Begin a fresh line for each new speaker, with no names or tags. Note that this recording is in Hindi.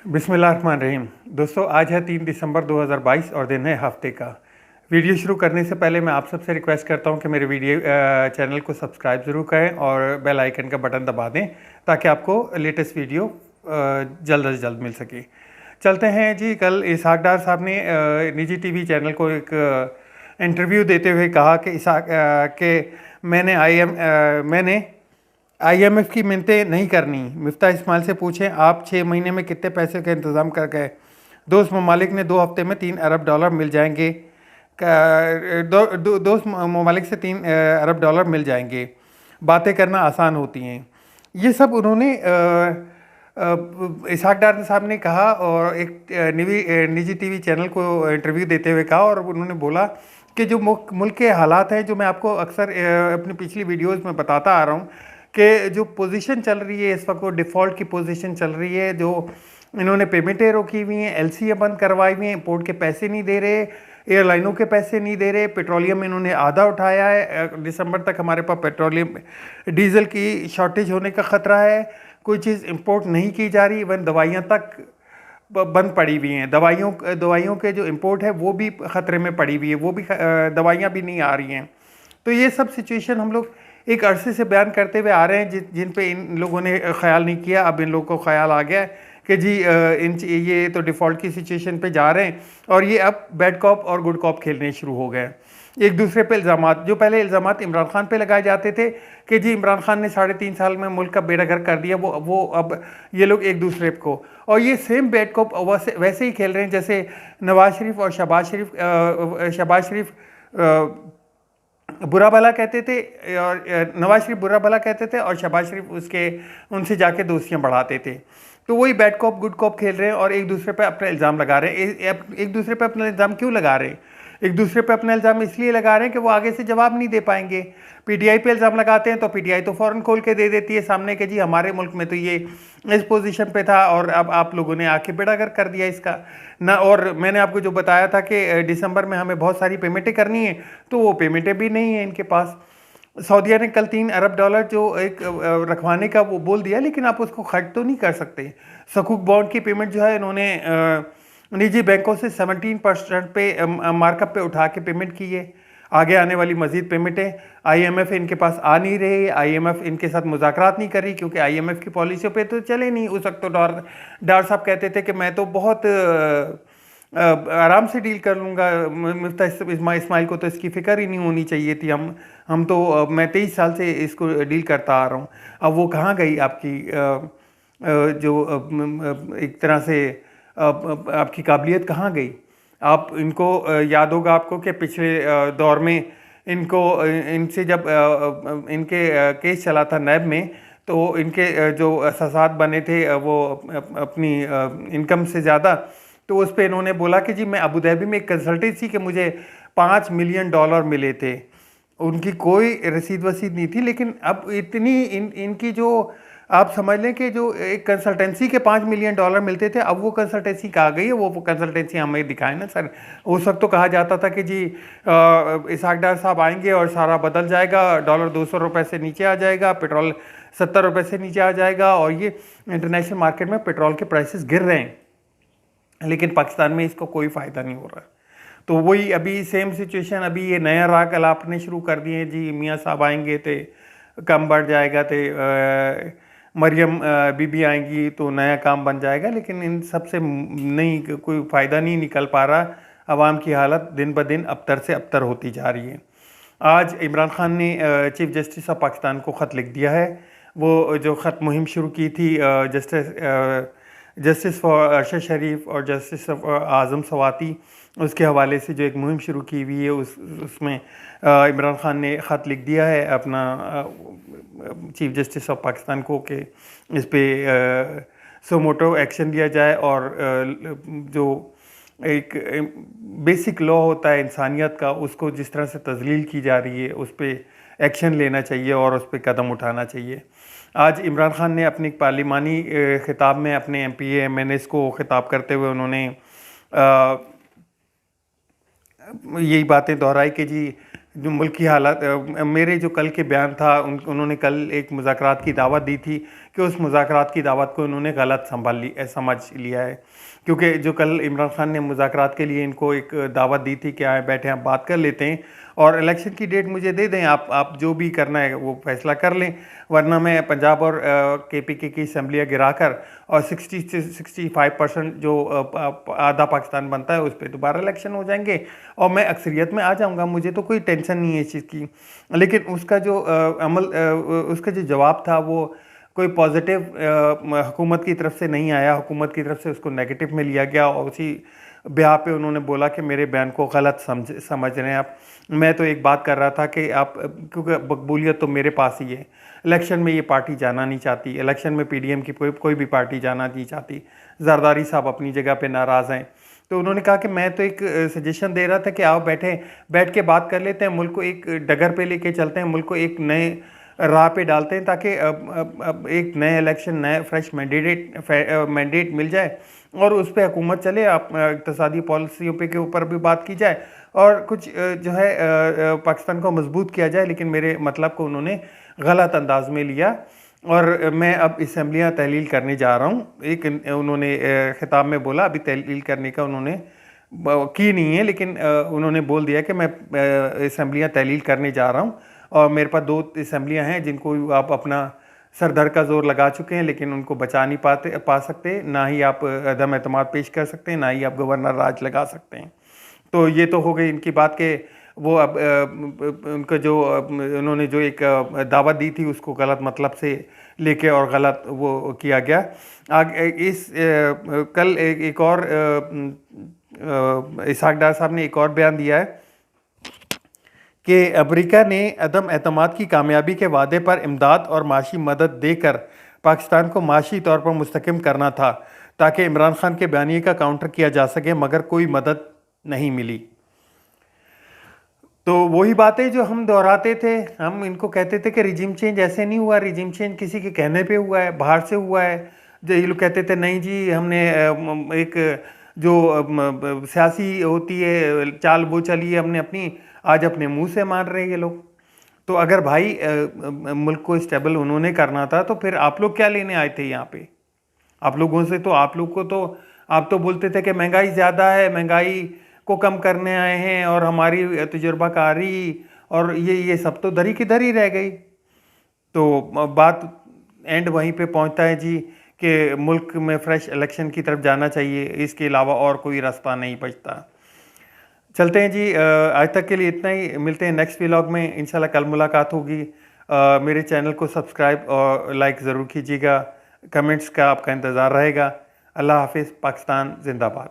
बिस्मिल्लाहिर्रहमानिर्रहीम। दोस्तों, आज है 3 दिसंबर 2022 और दिन है हफ्ते का। वीडियो शुरू करने से पहले मैं आप सबसे रिक्वेस्ट करता हूं कि मेरे वीडियो चैनल को सब्सक्राइब ज़रूर करें और बेल आइकन का बटन दबा दें ताकि आपको लेटेस्ट वीडियो जल्द से जल्द मिल सके। चलते हैं जी। कल इसहाक डार साहब ने निजी टीवी चैनल को एक इंटरव्यू देते हुए कहा कि मैंने IMF की मिन्नतें नहीं करनी। मिफ्ता इस्माइल से पूछें आप 6 महीने में कितने पैसे का इंतज़ाम कर गए। दोस्त ममालिक ने 2 हफ्ते में $3 अरब मिल जाएंगे। दोस्त ममालिक से $3 अरब मिल जाएंगे। बातें करना आसान होती हैं। ये सब उन्होंने इसहाक डार साहब ने कहा और एक निजी टीवी चैनल को इंटरव्यू देते हुए कहा, और उन्होंने बोला कि जो मुल्क के हालात हैं, जो मैं आपको अक्सर अपनी पिछली वीडियोज़ में बताता आ रहा हूँ कि जो पोजीशन चल रही है इस वक्त, वो डिफ़ॉल्ट की पोजीशन चल रही है। जो इन्होंने पेमेंटें रोकी हुई हैं, LCA बंद करवाई हुई हैं, इंपोर्ट के पैसे नहीं दे रहे, एयरलाइनों के पैसे नहीं दे रहे, पेट्रोलियम इन्होंने आधा उठाया है। दिसंबर तक हमारे पास पेट्रोलियम डीजल की शॉर्टेज होने का ख़तरा है। कोई चीज़ इंपोर्ट नहीं की जा रही, इवन दवाइयाँ तक बंद पड़ी हुई हैं। दवाइयों के जो इंपोर्ट है वो भी ख़तरे में पड़ी हुई है, वो भी दवाइयाँ भी नहीं आ रही हैं। तो ये सब सिचुएशन हम लोग एक अरसे से बयान करते हुए आ रहे हैं, जिन पे इन लोगों ने ख्याल नहीं किया। अब इन लोगों को ख्याल आ गया कि जी ये तो डिफ़ॉल्ट की सिचुएशन पे जा रहे हैं, और ये अब बैड कॉप और गुड कॉप खेलने शुरू हो गए। एक दूसरे पे इल्ज़ामात, जो पहले इल्ज़ामात इमरान खान पे लगाए जाते थे कि जी इमरान खान ने 3.5 साल में मुल्क का बेड़ा गर्क कर दिया, वो अब ये लोग एक दूसरे को, और ये सेम बैड कॉप वैसे ही खेल रहे हैं जैसे नवाज शरीफ और शहबाज शरीफ बुरा भला कहते थे, और नवाज शरीफ बुरा भला कहते थे और शहबाज शरीफ उनसे जाके दोस्तियां बढ़ाते थे। तो वही बैड कॉप गुड कॉप खेल रहे हैं और एक दूसरे पे अपना इल्ज़ाम लगा रहे हैं। एक दूसरे पे अपना इल्ज़ाम क्यों लगा रहे हैं? एक दूसरे पे अपना इल्ज़ाम इसलिए लगा रहे हैं कि वो आगे से जवाब नहीं दे पाएंगे। PTI पे इल्ज़ाम लगाते हैं तो PTI तो फ़ौरन खोल के दे देती है सामने कि जी हमारे मुल्क में तो ये इस पोजीशन पे था और अब आप लोगों ने आके बेड़ा गर्क कर दिया इसका ना। और मैंने आपको जो बताया था कि दिसंबर में हमें बहुत सारी पेमेंटें करनी है, तो वो पेमेंटें भी नहीं हैं इनके पास। सऊदीया ने कल $3 अरब जो एक रखवाने का वो बोल दिया, लेकिन आप उसको खर्च तो नहीं कर सकते। सकूक बॉन्ड की पेमेंट जो है इन्होंने निजी बैंकों से 17% पे मार्कअप पे उठा के पेमेंट की है। आगे आने वाली मजीद पेमेंटें IMF इनके पास आ नहीं रही। IMF इनके साथ मुज़ाकरात नहीं कर रही, क्योंकि IMF की पॉलिसियों पे तो चले नहीं। उस वक्त तो डार साहब कहते थे कि मैं तो बहुत आराम से डील कर लूँगा, मिफ्ता इस्माइल को तो इसकी फ़िक्र ही नहीं होनी चाहिए थी। हम तो मैं 23 साल से इसको डील करता आ रहा हूँ। अब वो कहाँ गई आपकी जो एक तरह से आपकी काबिलियत कहाँ गई? आप इनको याद होगा आपको कि पिछले दौर में इनसे जब इनके केस चला था नैब में, तो इनके जो असासात बने थे वो अपनी इनकम से ज़्यादा, तो उस पर इन्होंने बोला कि जी मैं अबू धाबी में एक कंसल्टेंसी के मुझे $5 मिलियन मिले थे। उनकी कोई रसीद वसीद नहीं थी, लेकिन अब इतनी इनकी जो आप समझ लें कि जो एक कंसल्टेंसी के $5 मिलियन मिलते थे, अब वो कंसल्टेंसी कहाँ गई है? वो कंसल्टेंसी हमें दिखाए ना सर। उस वक्त तो कहा जाता था कि जी इसहाक डार साहब आएंगे और सारा बदल जाएगा, डॉलर 200 रुपये से नीचे आ जाएगा, पेट्रोल 70 रुपये से नीचे आ जाएगा, और ये इंटरनेशनल मार्केट में पेट्रोल के प्राइसेस गिर रहे हैं। लेकिन पाकिस्तान में इसको कोई फ़ायदा नहीं हो रहा। तो वही अभी सेम सिचुएशन, अभी ये नया राग अलापने शुरू कर दिए हैं जी। मियाँ साहब आएंगे तो कम बढ़ जाएगा, तो मरियम बीबी आएंगी तो नया काम बन जाएगा, लेकिन इन सब से नहीं कोई फ़ायदा नहीं निकल पा रहा। आवाम की हालत दिन ब दिन अबतर से अबतर होती जा रही है। आज इमरान खान ने चीफ जस्टिस ऑफ पाकिस्तान को ख़त लिख दिया है। वो जो ख़त मुहिम शुरू की थी जस्टिस फॉर अरशद शरीफ और जस्टिस आज़म सवाती, उसके हवाले से जो एक मुहिम शुरू की हुई है, उसमें इमरान खान ने ख़त लिख दिया है अपना चीफ जस्टिस ऑफ पाकिस्तान को कि इस पर सोमोटो एक्शन लिया जाए, और जो एक बेसिक लॉ होता है इंसानियत का, उसको जिस तरह से तज़लील की जा रही है उस पर एक्शन लेना चाहिए और उस पर कदम उठाना चाहिए। आज इमरान खान ने अपनी पार्लिमानी खिताब में अपने MPA MNAs को खिताब करते हुए उन्होंने यही बातें दोहराई कि जी जो मुल्क की हालत, मेरे जो कल के बयान था उन्होंने कल एक मुज़ाकरात की दावत दी थी कि उस मुज़ाकरात की दावत को इन्होंने गलत समझ लिया है, क्योंकि जो कल इमरान खान ने मुज़ाकरात के लिए इनको एक दावत दी थी कि आए बैठे हम बात कर लेते हैं और इलेक्शन की डेट मुझे दे दें, आप जो भी करना है वो फैसला कर लें, वरना मैं पंजाब और KPK की असम्बलियाँ गिराकर और 60 से 65% जो आधा पाकिस्तान बनता है उस पर दोबारा इलेक्शन हो जाएंगे और मैं अक्सरियत में आ जाऊंगा, मुझे तो कोई टेंशन नहीं है इस चीज़ की। लेकिन उसका जो उसका जो जवाब था वो कोई पॉजिटिव हुकूमत की तरफ से नहीं आया, हुकूमत की तरफ से उसको नेगेटिव में लिया गया और उसी ब्याह पे उन्होंने बोला कि मेरे बयान को गलत समझ रहे हैं आप। मैं तो एक बात कर रहा था कि आप, क्योंकि मकबूलियत तो मेरे पास ही है, इलेक्शन में ये पार्टी जाना नहीं चाहती, इलेक्शन में PDM की कोई भी पार्टी जाना नहीं चाहती, जरदारी साहब अपनी जगह पे नाराज़ हैं। तो उन्होंने कहा कि मैं तो एक सजेशन दे रहा था कि आओ बैठ के बात कर लेते हैं, मुल्क को एक डगर पे लेके चलते हैं, मुल्क को एक नए राह पे डालते हैं, ताकि अब एक नए इलेक्शन, नए फ्रेश मैंडेट मिल जाए और उस पर हुकूमत चले, आप इक़्तिसादी पॉलिसियों पे के ऊपर भी बात की जाए और कुछ जो है पाकिस्तान को मजबूत किया जाए। लेकिन मेरे मतलब को उन्होंने गलत अंदाज में लिया और मैं अब असम्बलियाँ तहलील करने जा रहा हूँ। एक उन्होंने खिताब में बोला, अभी तहलील करने का उन्होंने की नहीं है, लेकिन उन्होंने बोल दिया कि मैं असम्बलियाँ तहलील करने जा रहा हूँ और मेरे पास 2 असम्बलियाँ हैं जिनको आप अपना सर धड़ का जोर लगा चुके हैं, लेकिन उनको बचा नहीं पा सकते, ना ही आप अदम एतमाद पेश कर सकते हैं, ना ही आप गवर्नर राज लगा सकते हैं। तो ये तो हो गई इनकी बात के वो अब उनका जो उन्होंने जो एक दावत दी थी उसको गलत मतलब से लेके और गलत वो किया गया। कल एक और इसहाक डार साहब ने एक और बयान दिया है कि अमेरिका ने अदम एतमाद की कामयाबी के वादे पर इमदाद और माशी मदद देकर पाकिस्तान को माशी तौर पर मुस्तकम करना था ताकि इमरान खान के बयानिए का काउंटर किया जा सके, मगर कोई मदद नहीं मिली। तो वही बातें जो हम दोहराते थे, हम इनको कहते थे कि रिजीम चेंज ऐसे नहीं हुआ, रिजीम चेंज किसी के कहने पे हुआ है, बाहर से हुआ है। जो ये लोग कहते थे नहीं जी हमने एक जो सियासी होती है चाल वो चली है हमने अपनी, आज अपने मुंह से मार रहे हैं ये लोग। तो अगर भाई मुल्क को स्टेबल उन्होंने करना था तो फिर आप लोग क्या लेने आए थे यहाँ पे? आप लोगों से तो आप लोग को तो आप तो बोलते थे कि महंगाई ज़्यादा है, महंगाई को कम करने आए हैं और हमारी तजुर्बाकारी और ये सब तो दरी की दरी रह गई। तो बात एंड वहीं पे पहुंचता है जी कि मुल्क में फ्रेश इलेक्शन की तरफ जाना चाहिए, इसके अलावा और कोई रास्ता नहीं बचता। चलते हैं जी, आज तक के लिए इतना ही, मिलते हैं नेक्स्ट व्लॉग में इंशाल्लाह, कल मुलाकात होगी। मेरे चैनल को सब्सक्राइब और लाइक ज़रूर कीजिएगा, कमेंट्स का आपका इंतज़ार रहेगा। अल्लाह हाफिज़, पाकिस्तान जिंदाबाद।